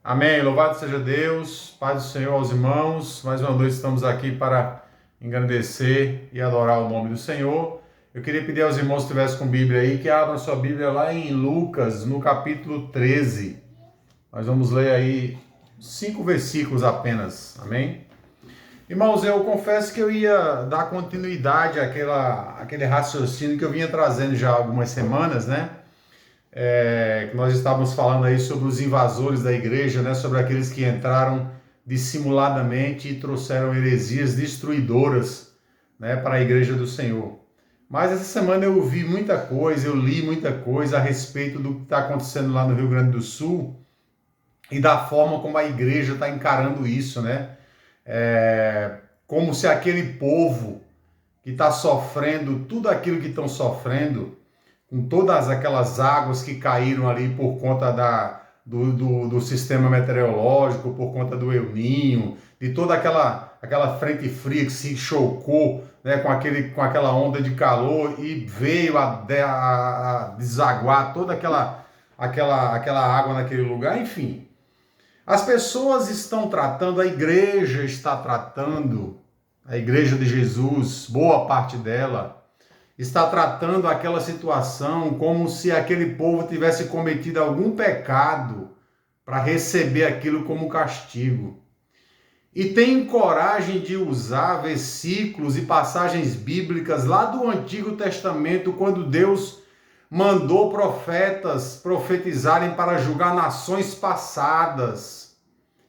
Amém. Louvado seja Deus, paz do Senhor aos irmãos. Mais uma noite estamos aqui para engrandecer e adorar o nome do Senhor. Eu queria pedir aos irmãos que estivessem com Bíblia aí, que abram sua Bíblia lá em Lucas, no capítulo 13. Nós vamos ler aí 5 versículos apenas. Amém? Irmãos, eu confesso que eu ia dar continuidade àquele raciocínio que eu vinha trazendo já há algumas semanas, né? Que nós estávamos falando aí sobre os invasores da igreja, né? Sobre aqueles que entraram dissimuladamente e trouxeram heresias destruidoras, né, para a igreja do Senhor. Mas essa semana eu ouvi muita coisa, eu li muita coisa a respeito do que está acontecendo lá no Rio Grande do Sul e da forma como a igreja está encarando isso, né? Como se aquele povo que está sofrendo tudo aquilo que estão sofrendo, com todas aquelas águas que caíram ali por conta do sistema meteorológico, por conta do El Niño, de toda aquela frente fria que se chocou, né, com aquela onda de calor e veio a desaguar toda aquela água naquele lugar, enfim. As pessoas estão tratando, a igreja está tratando, a igreja de Jesus, boa parte dela, está tratando aquela situação como se aquele povo tivesse cometido algum pecado para receber aquilo como castigo. E tem coragem de usar versículos e passagens bíblicas lá do Antigo Testamento, quando Deus mandou profetas profetizarem para julgar nações passadas,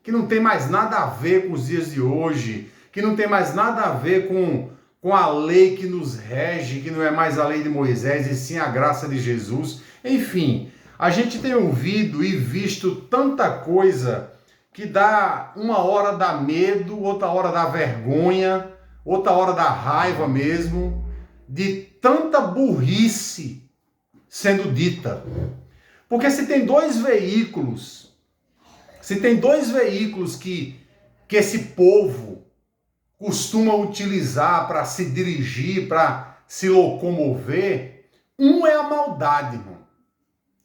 que não tem mais nada a ver com os dias de hoje, que não tem mais nada a ver com a lei que nos rege, que não é mais a lei de Moisés, e sim a graça de Jesus. Enfim, a gente tem ouvido e visto tanta coisa que uma hora dá medo, outra hora dá vergonha, outra hora dá raiva mesmo, de tanta burrice sendo dita. Porque se tem dois veículos que esse povo costuma utilizar para se dirigir, para se locomover, um é a maldade, irmão.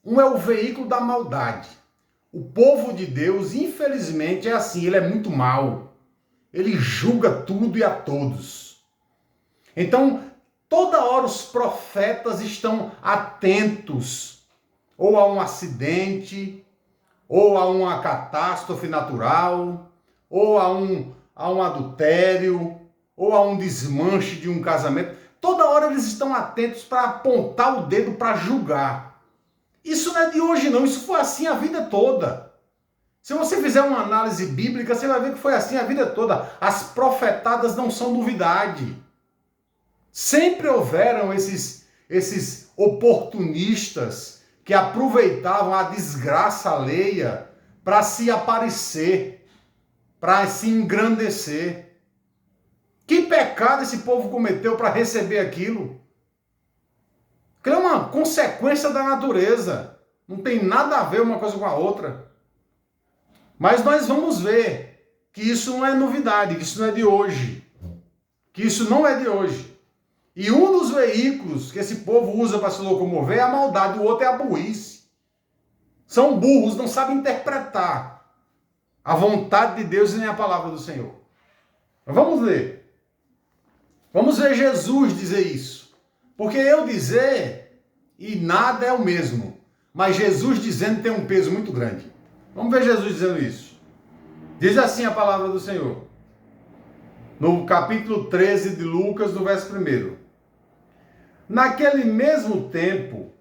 Um é o veículo da maldade. O povo de Deus, infelizmente, é assim, ele é muito mau. Ele julga tudo e a todos. Então, toda hora os profetas estão atentos, ou a um acidente, ou a uma catástrofe natural, ou a um adultério, ou a um desmanche de um casamento. Toda hora eles estão atentos para apontar o dedo para julgar. Isso não é de hoje não, isso foi assim a vida toda. Se você fizer uma análise bíblica, você vai ver que foi assim a vida toda. As profetadas não são novidade. Sempre houveram esses oportunistas que aproveitavam a desgraça alheia para se aparecer, para se engrandecer. Que pecado esse povo cometeu para receber aquilo? Aquilo é uma consequência da natureza. Não tem nada a ver uma coisa com a outra. Mas nós vamos ver que isso não é novidade, que isso não é de hoje. Que isso não é de hoje. E um dos veículos que esse povo usa para se locomover é a maldade, o outro é a burrice. São burros, não sabem interpretar a vontade de Deus e nem a palavra do Senhor. Mas vamos ler. Vamos ver Jesus dizer isso. Porque eu dizer e nada é o mesmo. Mas Jesus dizendo tem um peso muito grande. Vamos ver Jesus dizendo isso. Diz assim a palavra do Senhor. No capítulo 13 de Lucas, no verso 1. Naquele mesmo tempo,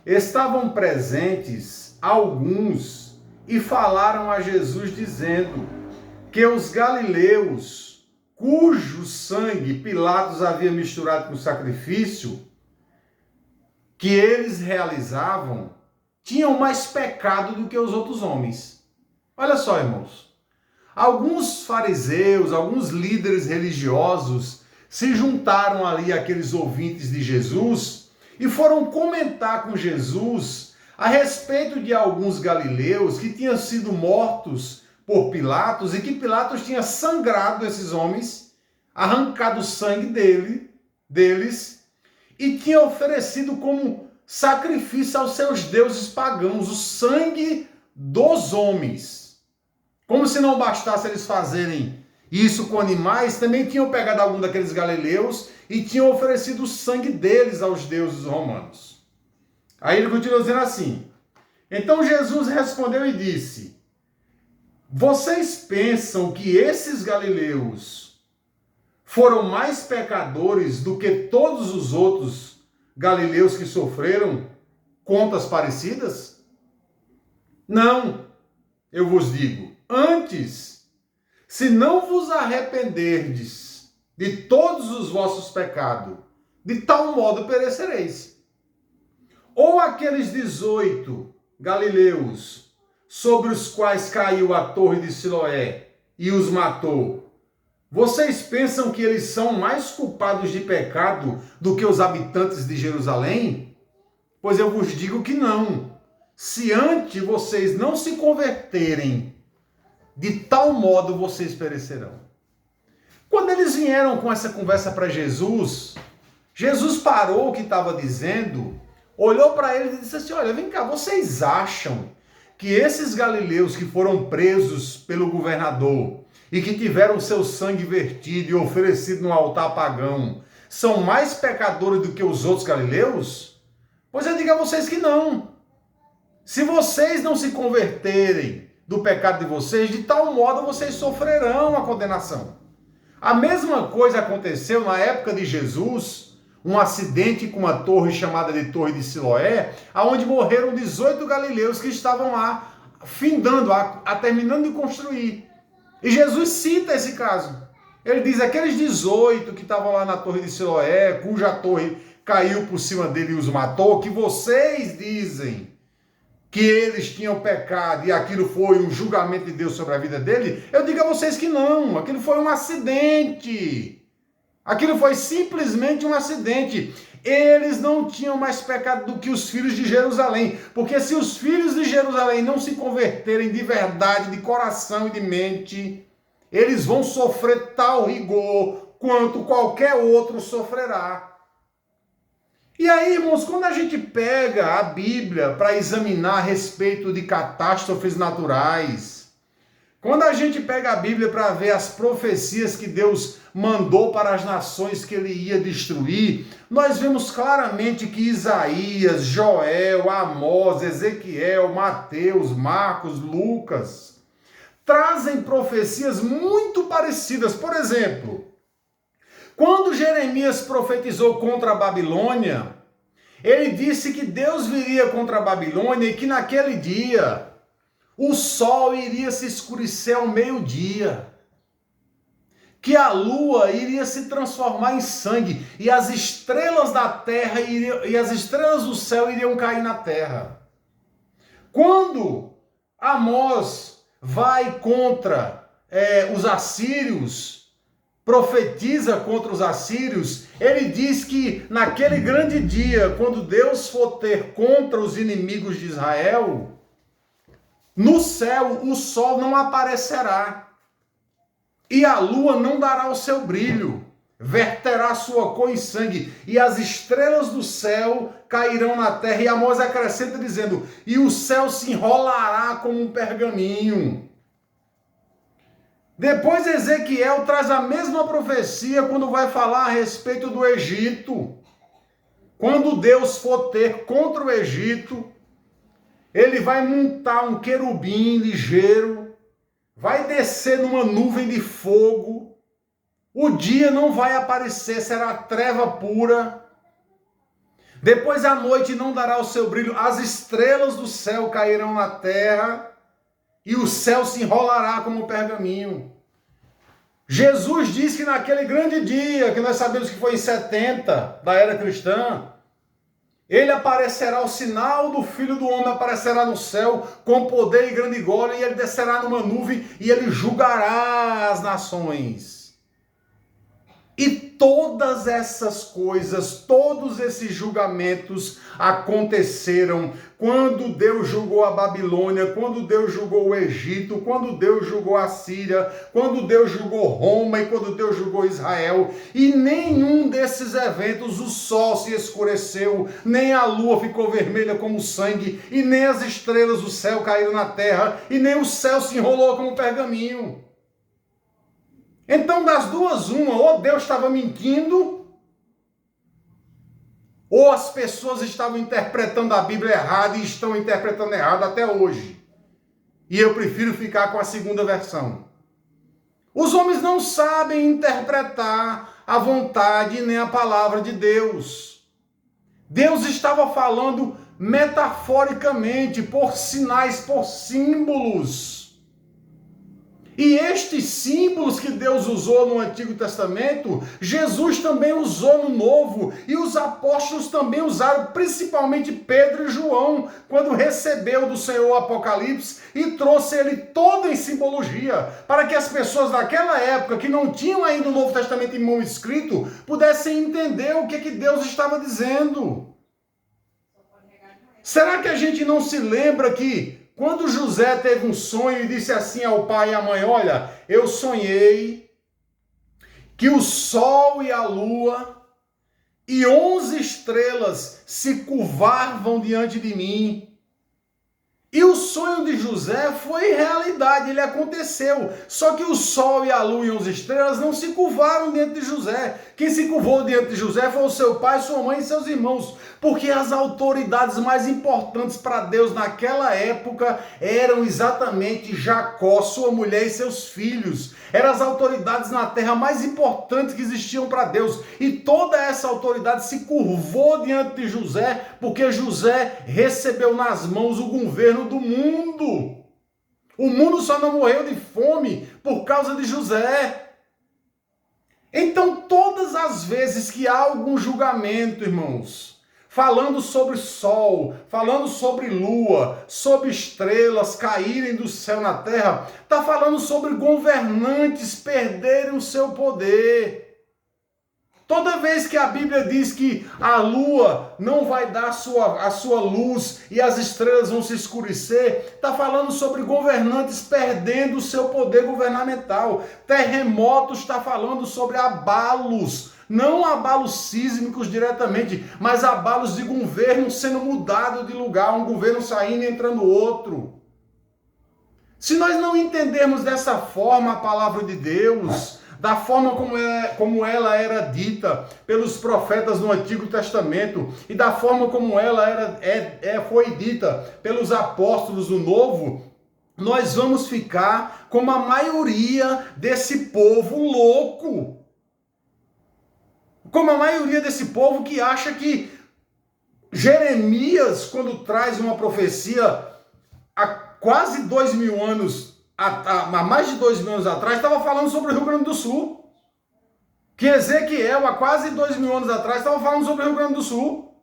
estavam presentes alguns e falaram a Jesus dizendo que os galileus, cujo sangue Pilatos havia misturado com o sacrifício que eles realizavam, tinham mais pecado do que os outros homens. Olha só, irmãos. Alguns fariseus, alguns líderes religiosos se juntaram ali àqueles ouvintes de Jesus e foram comentar com Jesus a respeito de alguns galileus que tinham sido mortos por Pilatos e que Pilatos tinha sangrado esses homens, arrancado o sangue deles e tinha oferecido como sacrifício aos seus deuses pagãos o sangue dos homens. Como se não bastasse eles fazerem isso com animais, também tinham pegado algum daqueles galileus e tinham oferecido o sangue deles aos deuses romanos. Aí ele continua dizendo assim: então Jesus respondeu e disse: vocês pensam que esses galileus foram mais pecadores do que todos os outros galileus que sofreram contas parecidas? Não, eu vos digo, antes, se não vos arrependerdes de todos os vossos pecados, de tal modo perecereis. Ou aqueles 18 galileus sobre os quais caiu a torre de Siloé e os matou, vocês pensam que eles são mais culpados de pecado do que os habitantes de Jerusalém? Pois eu vos digo que não. Se antes vocês não se converterem, de tal modo vocês perecerão. Quando eles vieram com essa conversa para Jesus, Jesus parou o que estava dizendo, olhou para eles e disse assim: olha, vem cá, vocês acham que esses galileus que foram presos pelo governador e que tiveram seu sangue vertido e oferecido no altar pagão são mais pecadores do que os outros galileus? Pois eu digo a vocês que não. Se vocês não se converterem do pecado de vocês, de tal modo vocês sofrerão a condenação. A mesma coisa aconteceu na época de Jesus, um acidente com uma torre chamada de Torre de Siloé, onde morreram 18 galileus que estavam lá, findando, terminando de construir. E Jesus cita esse caso. Ele diz: aqueles 18 que estavam lá na Torre de Siloé, cuja torre caiu por cima dele e os matou, que vocês dizem que eles tinham pecado e aquilo foi um julgamento de Deus sobre a vida dele, eu digo a vocês que não, aquilo foi um acidente. Aquilo foi simplesmente um acidente. Eles não tinham mais pecado do que os filhos de Jerusalém, porque se os filhos de Jerusalém não se converterem de verdade, de coração e de mente, eles vão sofrer tal rigor quanto qualquer outro sofrerá. E aí, irmãos, quando a gente pega a Bíblia para examinar a respeito de catástrofes naturais, quando a gente pega a Bíblia para ver as profecias que Deus mandou para as nações que ele ia destruir, nós vemos claramente que Isaías, Joel, Amós, Ezequiel, Mateus, Marcos, Lucas trazem profecias muito parecidas. Por exemplo, quando Jeremias profetizou contra a Babilônia, ele disse que Deus viria contra a Babilônia e que naquele dia o sol iria se escurecer ao meio-dia, que a lua iria se transformar em sangue e as estrelas da terra e as estrelas do céu iriam cair na terra. Quando Amós vai contra os assírios, profetiza contra os assírios, ele diz que naquele grande dia, quando Deus for ter contra os inimigos de Israel, no céu o sol não aparecerá e a lua não dará o seu brilho, verterá sua cor em sangue e as estrelas do céu cairão na terra. E Amós acrescenta dizendo: e o céu se enrolará como um pergaminho. Depois Ezequiel traz a mesma profecia quando vai falar a respeito do Egito. Quando Deus for ter contra o Egito, ele vai montar um querubim ligeiro, vai descer numa nuvem de fogo, o dia não vai aparecer, será treva pura. Depois a noite não dará o seu brilho, as estrelas do céu cairão na terra e o céu se enrolará como um pergaminho. Jesus diz que naquele grande dia, que nós sabemos que foi em 70 da era cristã, ele aparecerá, o sinal do Filho do Homem aparecerá no céu com poder e grande glória, e ele descerá numa nuvem e ele julgará as nações. E todas essas coisas, todos esses julgamentos aconteceram quando Deus julgou a Babilônia, quando Deus julgou o Egito, quando Deus julgou a Síria, quando Deus julgou Roma e quando Deus julgou Israel. E nenhum desses eventos, o sol se escureceu, nem a lua ficou vermelha como sangue, e nem as estrelas do céu caíram na terra, e nem o céu se enrolou como pergaminho. Então, das duas, uma, ou Deus estava mentindo, ou as pessoas estavam interpretando a Bíblia errada e estão interpretando errado até hoje. E eu prefiro ficar com a segunda versão. Os homens não sabem interpretar a vontade nem a palavra de Deus. Deus estava falando metaforicamente, por sinais, por símbolos. E estes símbolos que Deus usou no Antigo Testamento, Jesus também usou no Novo, e os apóstolos também usaram, principalmente Pedro e João, quando recebeu do Senhor o Apocalipse e trouxe ele todo em simbologia, para que as pessoas daquela época, que não tinham ainda o Novo Testamento em mão escrito, pudessem entender o que Deus estava dizendo. Será que a gente não se lembra que quando José teve um sonho e disse assim ao pai e à mãe: olha, eu sonhei que o sol e a lua e 11 estrelas se curvavam diante de mim. E o sonho de José foi realidade, ele aconteceu. Só que o sol e a lua e 11 estrelas não se curvaram diante de José. Quem se curvou diante de José foi o seu pai, sua mãe e seus irmãos. Porque as autoridades mais importantes para Deus naquela época eram exatamente Jacó, sua mulher e seus filhos. Eram as autoridades na terra mais importantes que existiam para Deus. E toda essa autoridade se curvou diante de José, porque José recebeu nas mãos o governo do mundo. O mundo só não morreu de fome por causa de José. Então, todas as vezes que há algum julgamento, irmãos, falando sobre sol, falando sobre lua, sobre estrelas caírem do céu na terra, está falando sobre governantes perderem o seu poder. Toda vez que a Bíblia diz que a lua não vai dar a sua luz e as estrelas vão se escurecer, está falando sobre governantes perdendo o seu poder governamental. Terremotos está falando sobre abalos, não abalos sísmicos diretamente, mas abalos de governo sendo mudado de lugar, um governo saindo e entrando outro. Se nós não entendermos dessa forma a palavra de Deus, da forma como ela era dita pelos profetas no Antigo Testamento e da forma como ela foi dita pelos apóstolos no Novo, nós vamos ficar como a maioria desse povo louco. Como a maioria desse povo que acha que Jeremias, quando traz uma profecia há quase 2.000 anos, há mais de 2.000 anos atrás, estava falando sobre o Rio Grande do Sul. Que Ezequiel, há quase 2.000 anos atrás, estava falando sobre o Rio Grande do Sul.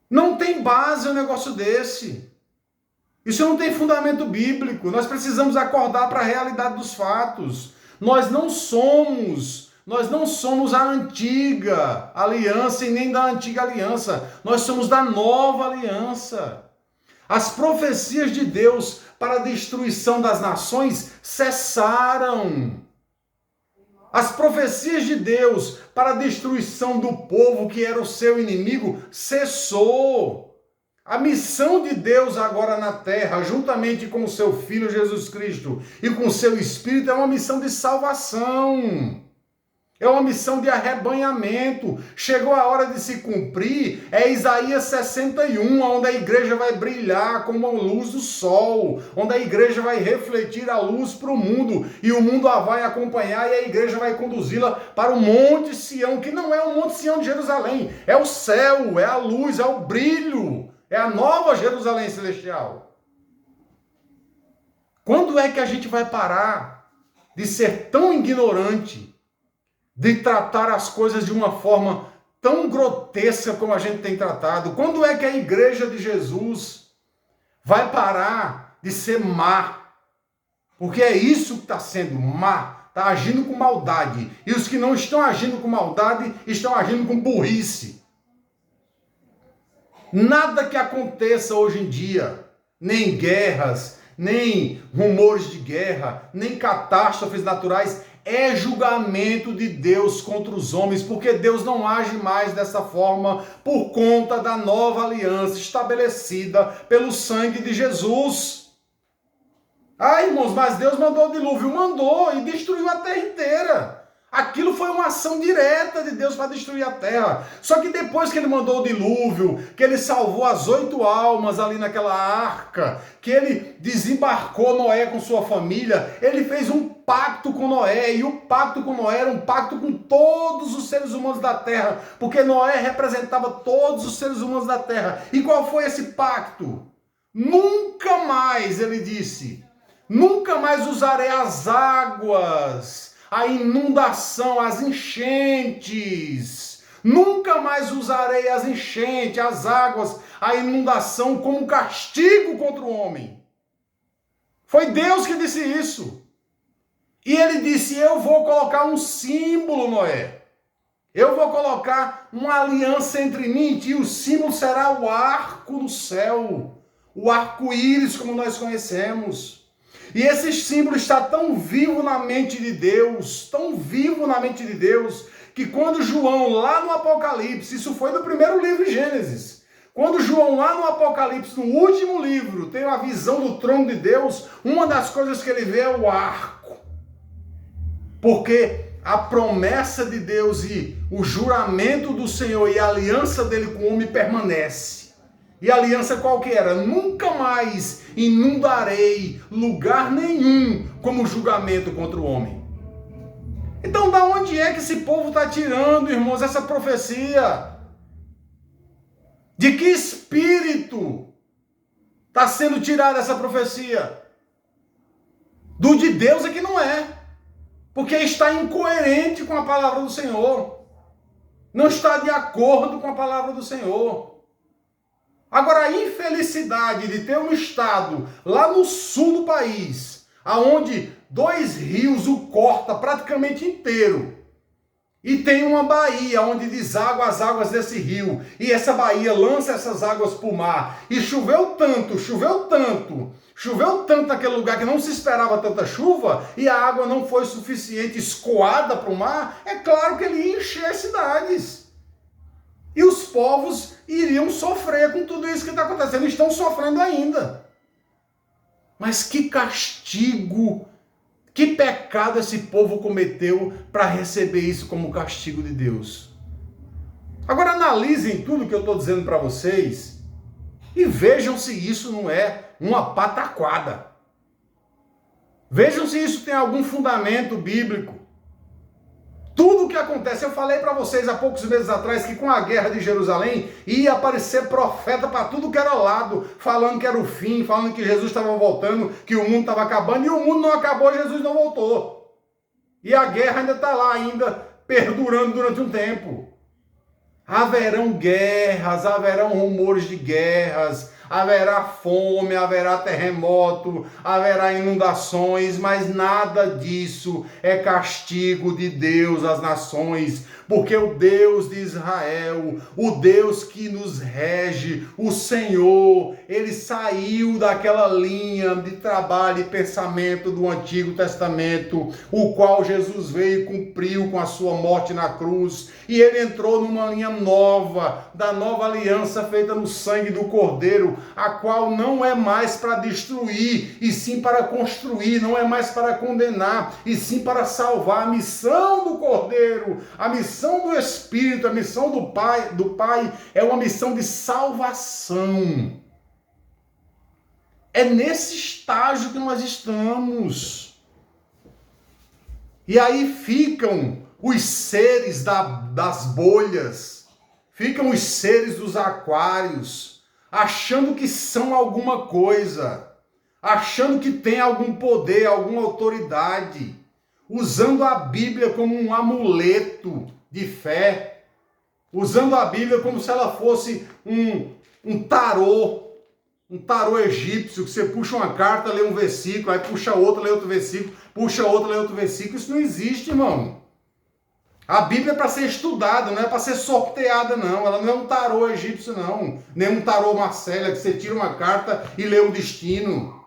Não tem base um negócio desse. Isso não tem fundamento bíblico. Nós precisamos acordar para a realidade dos fatos. Nós não somos a antiga aliança e nem da antiga aliança. Nós somos da nova aliança. As profecias de Deus para a destruição das nações cessaram. As profecias de Deus para a destruição do povo que era o seu inimigo cessou. A missão de Deus agora na terra, juntamente com o seu Filho Jesus Cristo e com o seu Espírito, é uma missão de salvação. É uma missão de arrebanhamento. Chegou a hora de se cumprir. É Isaías 61, onde a igreja vai brilhar como a luz do sol. Onde a igreja vai refletir a luz para o mundo. E o mundo a vai acompanhar e a igreja vai conduzi-la para o Monte Sião, que não é o Monte Sião de Jerusalém. É o céu, é a luz, é o brilho. É a nova Jerusalém celestial. Quando é que a gente vai parar de ser tão ignorante, de tratar as coisas de uma forma tão grotesca como a gente tem tratado? Quando é que a igreja de Jesus vai parar de ser má? Porque é isso que está sendo má. está agindo com maldade. E os que não estão agindo com maldade estão agindo com burrice. Nada que aconteça hoje em dia, nem guerras, nem rumores de guerra, nem catástrofes naturais, é julgamento de Deus contra os homens, porque Deus não age mais dessa forma por conta da nova aliança estabelecida pelo sangue de Jesus. Ah, irmãos, mas Deus mandou o dilúvio, mandou e destruiu a terra inteira. Aquilo foi uma ação direta de Deus para destruir a terra. Só que depois que ele mandou o dilúvio, que ele salvou as 8 almas ali naquela arca, que ele desembarcou Noé com sua família, ele fez um pacto com Noé. E o pacto com Noé era um pacto com todos os seres humanos da terra, porque Noé representava todos os seres humanos da terra. E qual foi esse pacto? Nunca mais, ele disse, nunca mais usarei as águas, a inundação, as enchentes. Nunca mais usarei as enchentes, as águas, a inundação como castigo contra o homem. Foi Deus que disse isso. E ele disse, eu vou colocar um símbolo, Noé. Eu vou colocar uma aliança entre mim e ti. O símbolo será o arco no céu. O arco-íris como nós conhecemos. E esse símbolo está tão vivo na mente de Deus, tão vivo na mente de Deus, que quando João, lá no Apocalipse, isso foi no primeiro livro de Gênesis, quando João, lá no Apocalipse, no último livro, tem a visão do trono de Deus, uma das coisas que ele vê é o arco. Porque a promessa de Deus e o juramento do Senhor e a aliança dele com o homem permanece. E a aliança qual que era? Nunca mais inundarei lugar nenhum como julgamento contra o homem. Então, da onde é que esse povo está tirando, irmãos, essa profecia? De que espírito está sendo tirada essa profecia? Do de Deus é que não é. Porque está incoerente com a palavra do Senhor. Não está de acordo com a palavra do Senhor. Agora, a infelicidade de ter um estado lá no sul do país, aonde 2 rios o corta praticamente inteiro, e tem uma baía onde deságua as águas desse rio, e essa baía lança essas águas para o mar, e choveu tanto naquele lugar que não se esperava tanta chuva, e a água não foi suficiente, escoada para o mar, é claro que ele ia encher as cidades. E os povos iriam sofrer com tudo isso que está acontecendo. Estão sofrendo ainda. Mas que castigo, que pecado esse povo cometeu para receber isso como castigo de Deus. Agora analisem tudo que eu estou dizendo para vocês e vejam se isso não é uma pataquada. Vejam se isso tem algum fundamento bíblico. Tudo o que acontece, eu falei para vocês há poucos meses atrás que com a guerra de Jerusalém ia aparecer profeta para tudo que era lado, falando que era o fim, falando que Jesus estava voltando, que o mundo estava acabando, e o mundo não acabou, Jesus não voltou. E a guerra ainda está lá, ainda perdurando durante um tempo. Haverão guerras, haverão rumores de guerras, haverá fome, haverá terremoto, haverá inundações, mas nada disso é castigo de Deus às nações, porque o Deus de Israel, o Deus que nos rege, o Senhor, ele saiu daquela linha de trabalho e pensamento do Antigo Testamento, o qual Jesus veio e cumpriu com a sua morte na cruz, e ele entrou numa linha nova, da nova aliança feita no sangue do Cordeiro, a qual não é mais para destruir, e sim para construir, não é mais para condenar, e sim para salvar. A missão do Cordeiro, a missão do Espírito, a missão do Pai é uma missão de salvação. É nesse estágio que nós estamos. E aí ficam os seres das bolhas, ficam os seres dos aquários, achando que são alguma coisa, achando que tem algum poder, alguma autoridade, usando a Bíblia como um amuleto de fé, usando a Bíblia como se ela fosse um tarô, um tarô egípcio, que você puxa uma carta, lê um versículo, aí puxa outra, lê outro versículo, puxa outra, lê outro versículo. Isso não existe, irmão. A Bíblia é para ser estudada, não é para ser sorteada, não. Ela não é um tarô egípcio, não. Nem um tarô Marcélia, que você tira uma carta e lê um destino.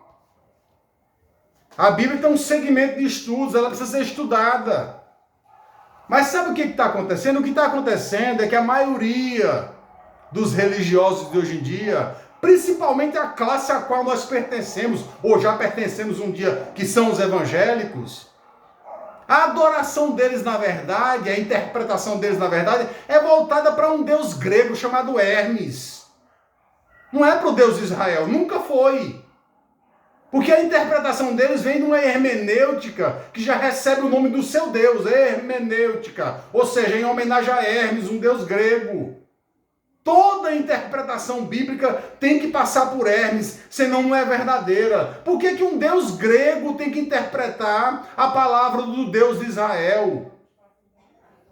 A Bíblia tem um segmento de estudos, ela precisa ser estudada. Mas sabe o que está acontecendo? O que está acontecendo é que a maioria dos religiosos de hoje em dia, principalmente a classe a qual nós pertencemos, ou já pertencemos um dia, que são os evangélicos, a adoração deles, na verdade, a interpretação deles, na verdade, é voltada para um deus grego chamado Hermes. Não é para o Deus de Israel, nunca foi. Porque a interpretação deles vem de uma hermenêutica que já recebe o nome do seu Deus, hermenêutica, ou seja, em homenagem a Hermes, um deus grego. Toda interpretação bíblica tem que passar por Hermes, senão não é verdadeira. Por que que um Deus grego tem que interpretar a palavra do Deus de Israel?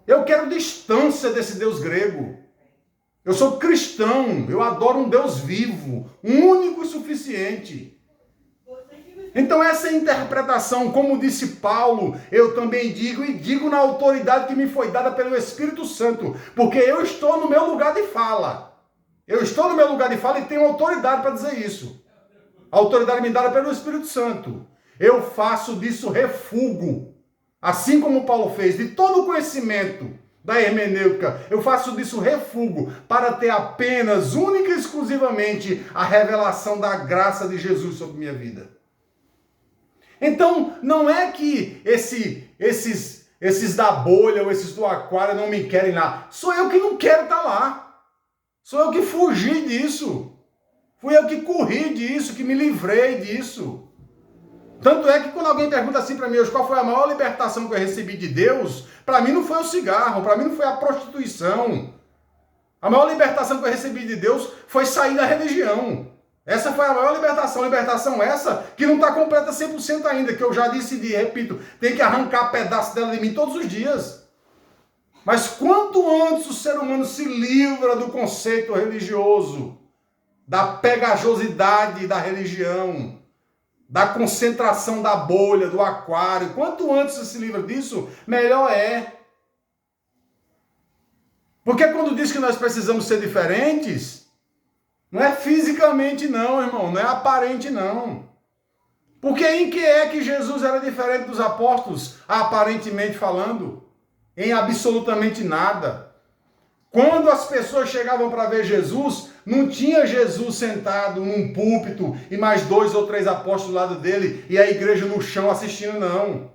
Eu quero distância desse Deus grego. Eu sou cristão, eu adoro um Deus vivo, único e suficiente. Então essa interpretação, como disse Paulo, eu também digo, e digo na autoridade que me foi dada pelo Espírito Santo, porque eu estou no meu lugar de fala. Eu estou no meu lugar de fala e tenho autoridade para dizer isso. A autoridade me dada pelo Espírito Santo. Eu faço disso refúgio, assim como Paulo fez, de todo o conhecimento da hermenêutica, eu faço disso refúgio para ter apenas, única e exclusivamente, a revelação da graça de Jesus sobre minha vida. Então, não é que esses da bolha ou esses do aquário não me querem lá. Sou eu que não quero estar lá. Sou eu que fugi disso. Fui eu que corri disso, que me livrei disso. Tanto é que quando alguém pergunta assim para mim, hoje, qual foi a maior libertação que eu recebi de Deus, para mim não foi o cigarro, para mim não foi a prostituição. A maior libertação que eu recebi de Deus foi sair da religião. Essa foi a maior libertação. Libertação essa que não está completa 100% ainda, que eu já disse e repito, tem que arrancar pedaço dela de mim todos os dias. Mas quanto antes o ser humano se livra do conceito religioso, da pegajosidade da religião, da concentração da bolha, do aquário, quanto antes você se livra disso, melhor é. Porque quando diz que nós precisamos ser diferentes, não é fisicamente não, irmão, não é aparente não. Porque em que é que Jesus era diferente dos apóstolos, aparentemente falando? Em absolutamente nada. Quando as pessoas chegavam para ver Jesus, não tinha Jesus sentado num púlpito e mais 2 ou 3 apóstolos do lado dele e a igreja no chão assistindo, não.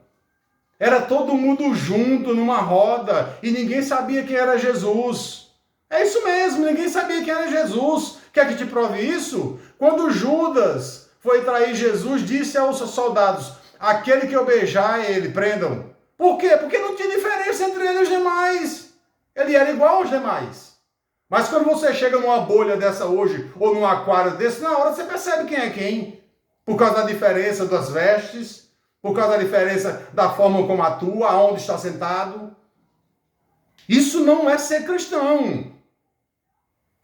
Era todo mundo junto numa roda e ninguém sabia quem era Jesus. É isso mesmo, ninguém sabia quem era Jesus. Quer que te prove isso? Quando Judas foi trair Jesus, disse aos soldados, aquele que eu beijar, ele, prendam. Por quê? Porque não tinha diferença entre ele e os demais. Ele era igual aos demais. Mas quando você chega numa bolha dessa hoje, ou num aquário desse, na hora você percebe quem é quem. Por causa da diferença das vestes, por causa da diferença da forma como atua, aonde está sentado. Isso não é ser cristão.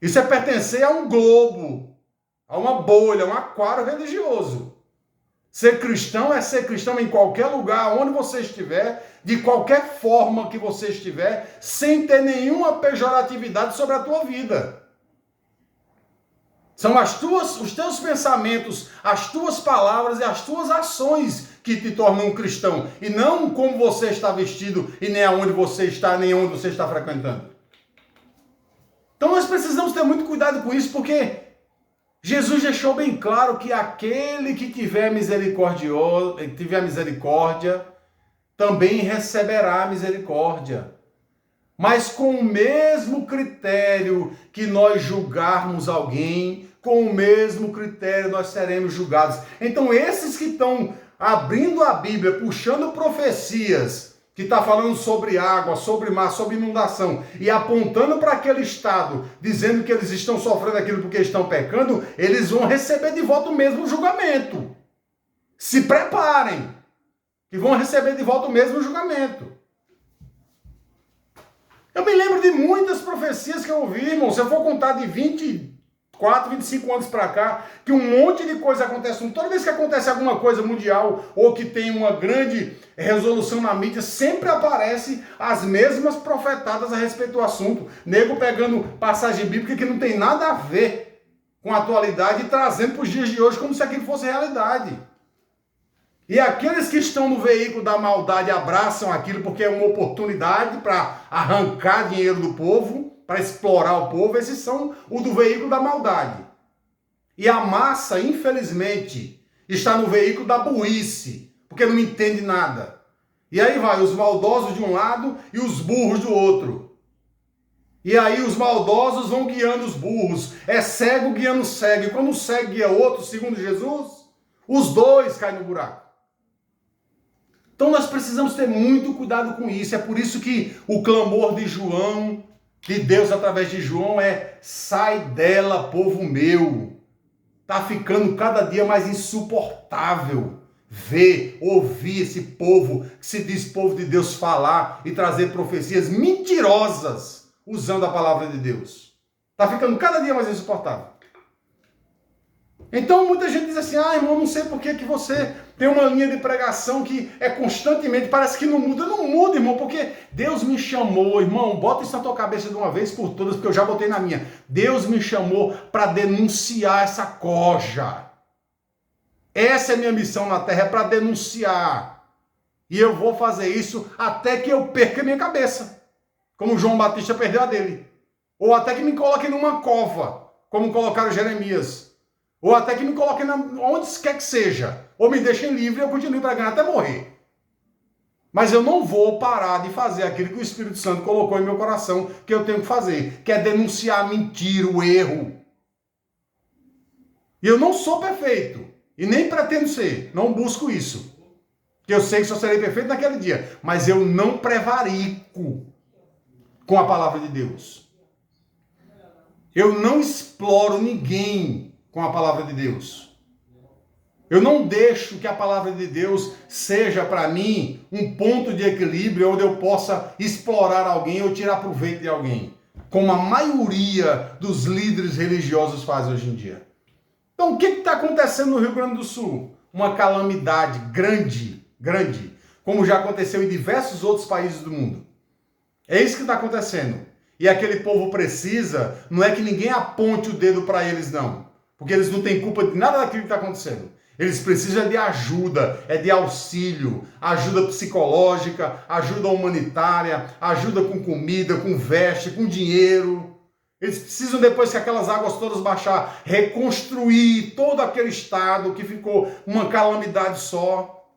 Isso é pertencer a um globo, a uma bolha, a um aquário religioso. Ser cristão é ser cristão em qualquer lugar, onde você estiver, de qualquer forma que você estiver, sem ter nenhuma pejoratividade sobre a tua vida. São os teus pensamentos, as tuas palavras e as tuas ações que te tornam um cristão. E não como você está vestido e nem aonde você está, nem onde você está frequentando. Então nós precisamos ter muito cuidado com isso, porque Jesus deixou bem claro que aquele que tiver misericórdia, também receberá misericórdia. Mas com o mesmo critério que nós julgarmos alguém, com o mesmo critério nós seremos julgados. Então esses que estão abrindo a Bíblia, puxando profecias, que está falando sobre água, sobre mar, sobre inundação, e apontando para aquele estado, dizendo que eles estão sofrendo aquilo porque estão pecando, eles vão receber de volta o mesmo julgamento. Se preparem, que vão receber de volta o mesmo julgamento. Eu me lembro de muitas profecias que eu ouvi, irmão. Se eu for contar de 20 25 anos para cá, que um monte de coisa acontece. Toda vez que acontece alguma coisa mundial ou que tem uma grande resolução na mídia, sempre aparece as mesmas profetadas a respeito do assunto. Nego pegando passagem bíblica que não tem nada a ver com a atualidade e trazendo para os dias de hoje como se aquilo fosse realidade. E aqueles que estão no veículo da maldade abraçam aquilo porque é uma oportunidade para arrancar dinheiro do povo, para explorar o povo. Esses são o do veículo da maldade. E a massa, infelizmente, está no veículo da burrice, porque não entende nada. E aí vai os maldosos de um lado e os burros do outro. E aí os maldosos vão guiando os burros. É cego guiando cego. E quando o cego guia outro, segundo Jesus, os dois caem no buraco. Então nós precisamos ter muito cuidado com isso. É por isso que o clamor de João, de Deus através de João, é: sai dela, povo meu. Está ficando cada dia mais insuportável ver, ouvir esse povo que se diz povo de Deus falar e trazer profecias mentirosas usando a palavra de Deus. Está ficando cada dia mais insuportável. Então muita gente diz assim: ah, irmão, não sei por que você tem uma linha de pregação que é constantemente, parece que não muda. Não muda, irmão, porque Deus me chamou, irmão, bota isso na tua cabeça de uma vez por todas, porque eu já botei na minha. Deus me chamou para denunciar essa coja. Essa é a minha missão na terra, é para denunciar. E eu vou fazer isso até que eu perca a minha cabeça, como João Batista perdeu a dele. Ou até que me coloquem numa cova, como colocaram Jeremias. Ou até que me coloquem onde quer que seja. Ou me deixem livre e eu continuo pregando até morrer. Mas eu não vou parar de fazer aquilo que o Espírito Santo colocou em meu coração que eu tenho que fazer, que é denunciar a mentira, o erro. E eu não sou perfeito. E nem pretendo ser. Não busco isso. Porque eu sei que só serei perfeito naquele dia. Mas eu não prevarico com a palavra de Deus. Eu não exploro ninguém com a palavra de Deus. Eu não deixo que a palavra de Deus seja para mim um ponto de equilíbrio onde eu possa explorar alguém ou tirar proveito de alguém, como a maioria dos líderes religiosos fazem hoje em dia. Então o que está acontecendo no Rio Grande do Sul? Uma calamidade grande, como já aconteceu em diversos outros países do mundo. É isso que está acontecendo. E aquele povo precisa, não é que ninguém aponte o dedo para eles, não. Porque eles não têm culpa de nada daquilo que está acontecendo. Eles precisam de ajuda, de auxílio, ajuda psicológica, ajuda humanitária, ajuda com comida, com veste, com dinheiro. Eles precisam, depois que aquelas águas todas baixar, reconstruir todo aquele estado que ficou uma calamidade só.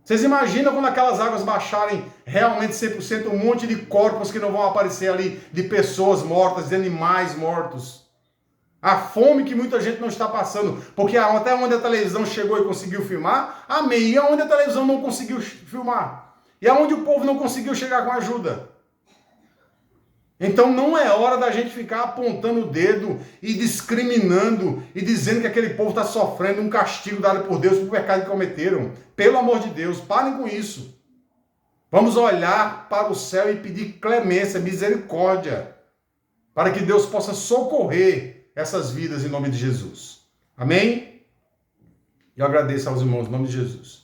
Vocês imaginam quando aquelas águas baixarem realmente 100%, um monte de corpos que não vão aparecer ali, de pessoas mortas, de animais mortos. A fome que muita gente não está passando, porque até onde a televisão chegou e conseguiu filmar, amém. E aonde a televisão não conseguiu filmar? E aonde o povo não conseguiu chegar com ajuda? Então não é hora da gente ficar apontando o dedo e discriminando e dizendo que aquele povo está sofrendo um castigo dado por Deus pelo pecado que cometeram. Pelo amor de Deus, parem com isso. Vamos olhar para o céu e pedir clemência, misericórdia, para que Deus possa socorrer essas vidas em nome de Jesus. Amém? Eu agradeço aos irmãos em nome de Jesus.